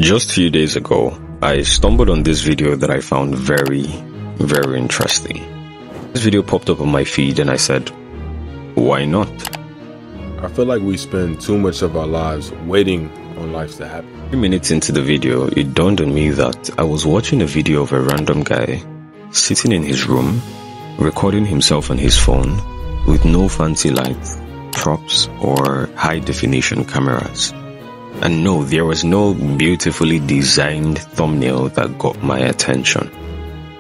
Just a few days ago, I stumbled on this video that I found very interesting. This video popped up on my feed and I said, why not? I feel like we spend too much of our lives waiting on life to happen. 3 minutes into the video, it dawned on me that I was watching a video of a random guy sitting in his room, recording himself on his phone with no fancy lights, props, or high-definition cameras. And no, there was no beautifully designed thumbnail that got my attention.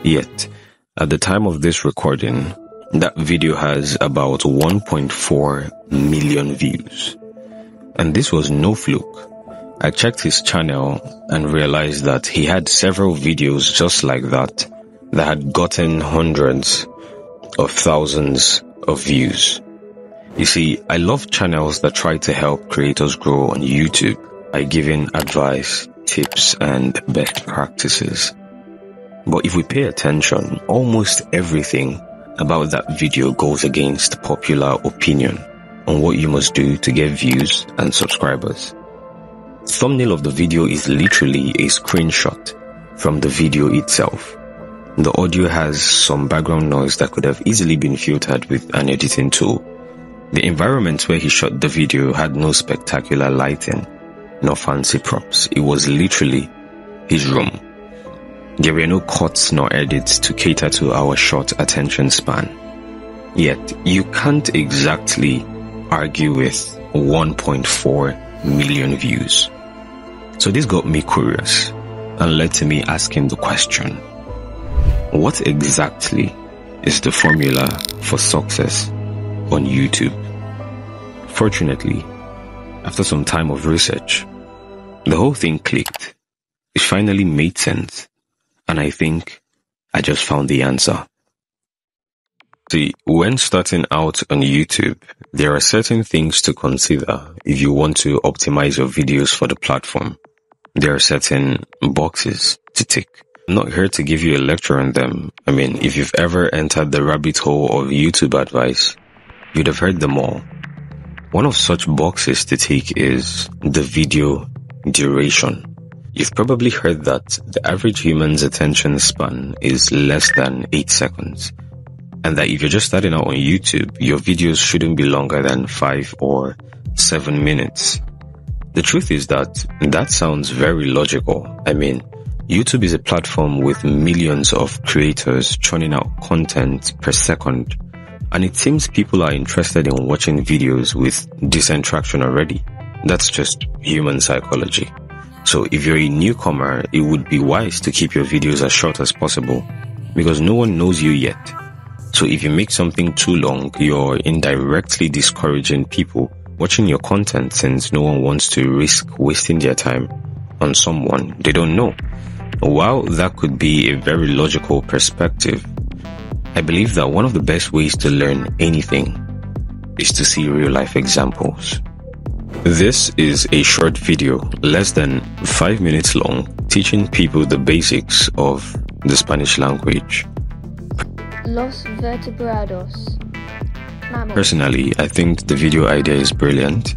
Yet, at the time of this recording, that video has about 1.4 million views. And this was no fluke. I checked his channel and realized that he had several videos just like that had gotten hundreds of thousands of views. You see, I love channels that try to help creators grow on YouTube by giving advice, tips, and best practices. But if we pay attention, almost everything about that video goes against popular opinion on what you must do to get views and subscribers. The thumbnail of the video is literally a screenshot from the video itself. The audio has some background noise that could have easily been filtered with an editing tool. The environment where he shot the video had no spectacular lighting, no fancy props. It was literally his room. There were no cuts nor edits to cater to our short attention span. Yet, you can't exactly argue with 1.4 million views. So this got me curious and led to me asking the question, what exactly is the formula for success on YouTube? Fortunately, after some time of research, the whole thing clicked. It finally made sense, and I think I just found the answer. See, when starting out on YouTube, there are certain things to consider if you want to optimize your videos for the platform. There are certain boxes to tick. I'm not here to give you a lecture on them. I mean, if you've ever entered the rabbit hole of YouTube advice, you'd have heard them all. One of such boxes to tick is the video duration. You've probably heard that the average human's attention span is less than 8 seconds. And that if you're just starting out on YouTube, your videos shouldn't be longer than 5 or 7 minutes. The truth is that sounds very logical. I mean, YouTube is a platform with millions of creators churning out content per second. And it seems people are interested in watching videos with decent traction already. That's just human psychology. So if you're a newcomer, it would be wise to keep your videos as short as possible because no one knows you yet. So if you make something too long, you're indirectly discouraging people watching your content since no one wants to risk wasting their time on someone they don't know. While that could be a very logical perspective, I believe that one of the best ways to learn anything is to see real-life examples. This is a short video, less than 5 minutes long, teaching people the basics of the Spanish language. Los vertebrados. Mammals. Personally, I think the video idea is brilliant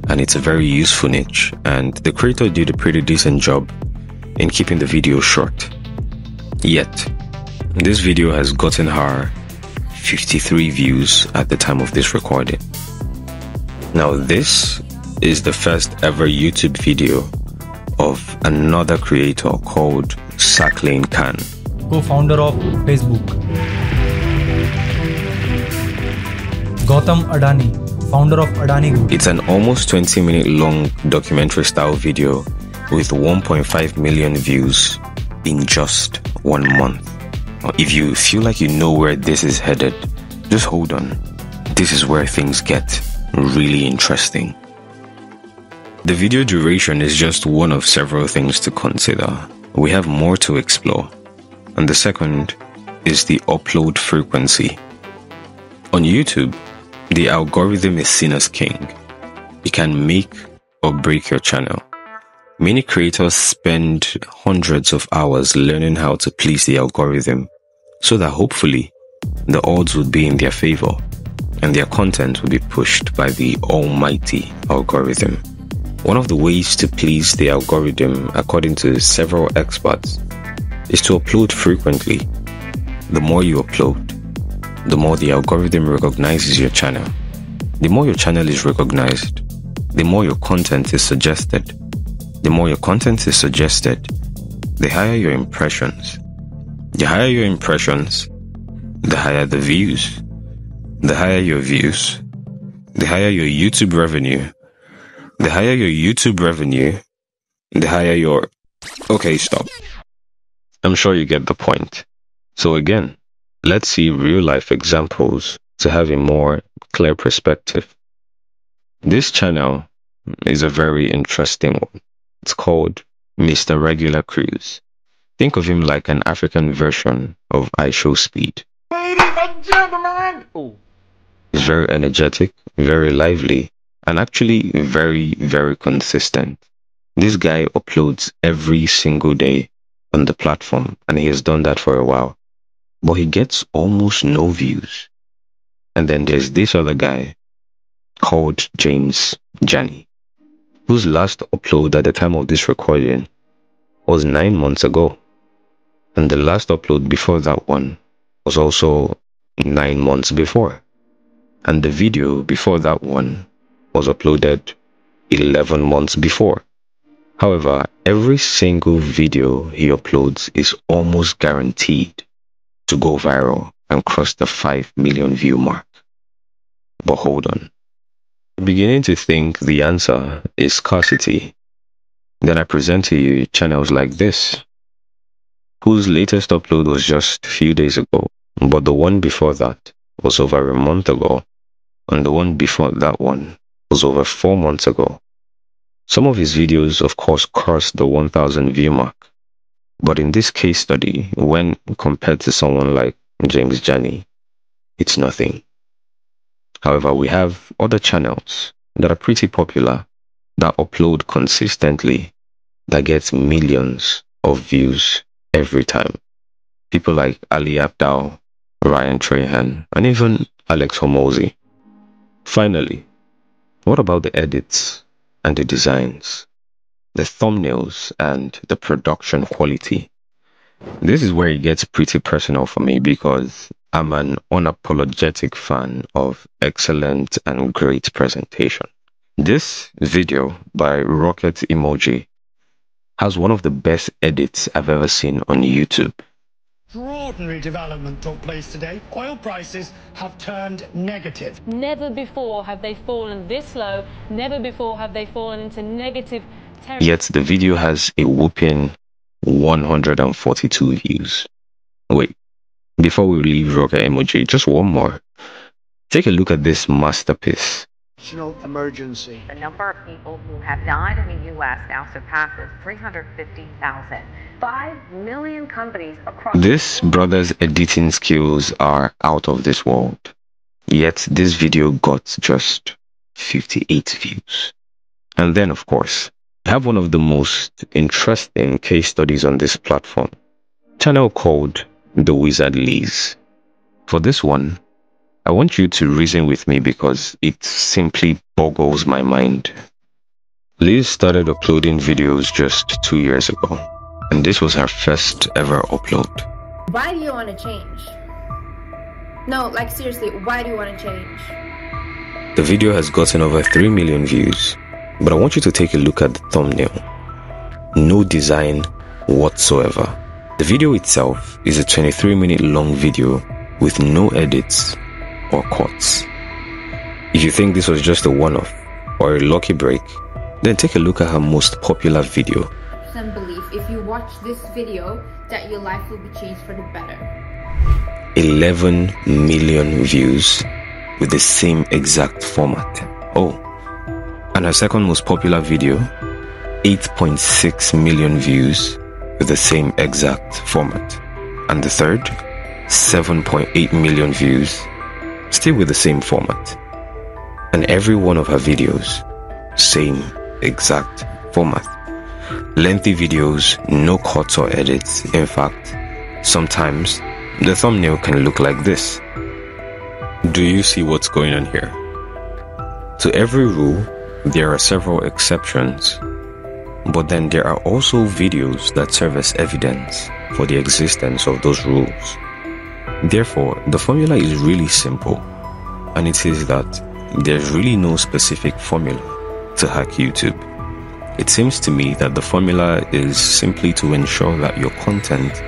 and it's a very useful niche, and the creator did a pretty decent job in keeping the video short. Yet, this video has gotten her 53 views at the time of this recording. Now this is the first ever YouTube video of another creator called Sakhlane Khan, co-founder of Facebook. Gautam Adani, founder of Adani Group. It's an almost 20-minute long documentary style video with 1.5 million views in just 1 month. If you feel like you know where this is headed, just hold on. This is where things get really interesting. The video duration is just one of several things to consider. We have more to explore. And the second is the upload frequency. On YouTube, the algorithm is seen as king. It can make or break your channel. Many creators spend hundreds of hours learning how to please the algorithm so that hopefully the odds would be in their favor and their content will be pushed by the almighty algorithm. One of the ways to please the algorithm, according to several experts, is to upload frequently. The more you upload, the more the algorithm recognizes your channel. The more your channel is recognized, the more your content is suggested. The more your content is suggested, the higher your impressions. The higher your impressions, the higher the views. The higher your views, the higher your YouTube revenue. The higher your YouTube revenue, the higher your... Okay, stop. I'm sure you get the point. So again, let's see real-life examples to have a more clear perspective. This channel is a very interesting one. It's called Mr. Regular Cruise. Think of him like an African version of I Show Speed. Ladies and gentlemen! Oh. He's very energetic, very lively, and actually very, very consistent. This guy uploads every single day on the platform, and he has done that for a while. But he gets almost no views. And then there's this other guy called James Jani, whose last upload at the time of this recording was 9 months ago. And the last upload before that one was also 9 months before. And the video before that one was uploaded 11 months before. However, every single video he uploads is almost guaranteed to go viral and cross the 5 million view mark. But hold on. I'm beginning to think the answer is scarcity. Then I present to you channels like this, whose latest upload was just a few days ago, but the one before that was over a month ago, and the one before that one was over 4 months ago. Some of his videos, of course, crossed the 1,000 view mark, but in this case study, when compared to someone like James Jani, it's nothing. However, we have other channels that are pretty popular, that upload consistently, that get millions of views every time. People like Ali Abdaal, Ryan Trahan, and even Alex Hormozi. Finally, what about the edits and the designs, the thumbnails and the production quality? This is where it gets pretty personal for me, because I'm an unapologetic fan of excellent and great presentation. This video by Rocket Emoji has one of the best edits I've ever seen on YouTube. Extraordinary development took place today. Oil prices have turned negative. Never before have they fallen this low. Never before have they fallen into negative territory. Yet the video has a whopping 142 views. Wait, before we leave Rocket Emoji, just one more. Take a look at this masterpiece. National emergency. The number of people who have died in the U.S. now surpasses 350,000. 5 million companies across... This brother's editing skills are out of this world. Yet this video got just 58 views. And then, of course, I have one of the most interesting case studies on this platform. A channel called The Wizard Liz. For this one, I want you to reason with me because it simply boggles my mind. Liz started uploading videos just 2 years ago, and this was her first ever upload. Why do you want to change? No, like seriously, why do you want to change? The video has gotten over 3 million views, but I want you to take a look at the thumbnail. No design whatsoever. The video itself is a 23-minute long video with no edits or cuts. If you think this was just a one-off or a lucky break, then take a look at her most popular video. Some belief if you watch this video that your life will be changed for the better. 11 million views with the same exact format. Oh, and her second most popular video, 8.6 million views with the same exact format. And the third, 7.8 million views, still with the same format. And every one of her videos, same exact format. Lengthy videos, no cuts or edits. In fact, sometimes the thumbnail can look like this. Do you see what's going on here? To every rule, there are several exceptions, but then there are also videos that serve as evidence for the existence of those rules. Therefore, the formula is really simple, and it is that there's really no specific formula to hack YouTube. It seems to me that the formula is simply to ensure that your content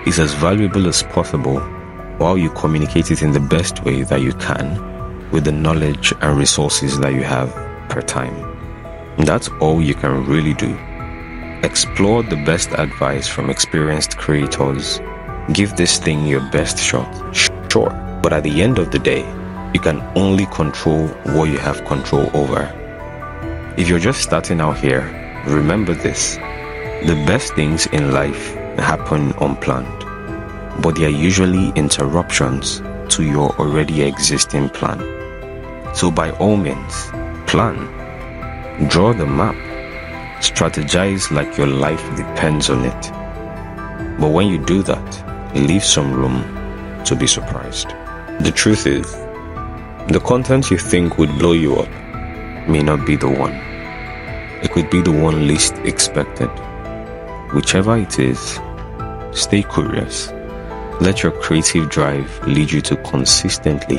is as valuable as possible while you communicate it in the best way that you can with the knowledge and resources that you have per time. And that's all you can really do. Explore the best advice from experienced creators. Give this thing your best shot. Sure, but at the end of the day, you can only control what you have control over. If you're just starting out here, remember this. The best things in life happen unplanned, but they are usually interruptions to your already existing plan. So by all means, plan, draw the map, strategize like your life depends on it. But when you do that, leave some room to be surprised. The truth is, the content you think would blow you up may not be the one. It could be the one least expected. Whichever it is, stay curious. Let your creative drive lead you to consistently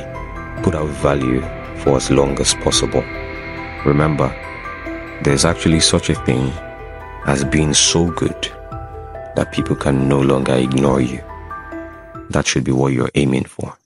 put out value for as long as possible. Remember, there's actually such a thing as being so good that people can no longer ignore you. That should be what you're aiming for.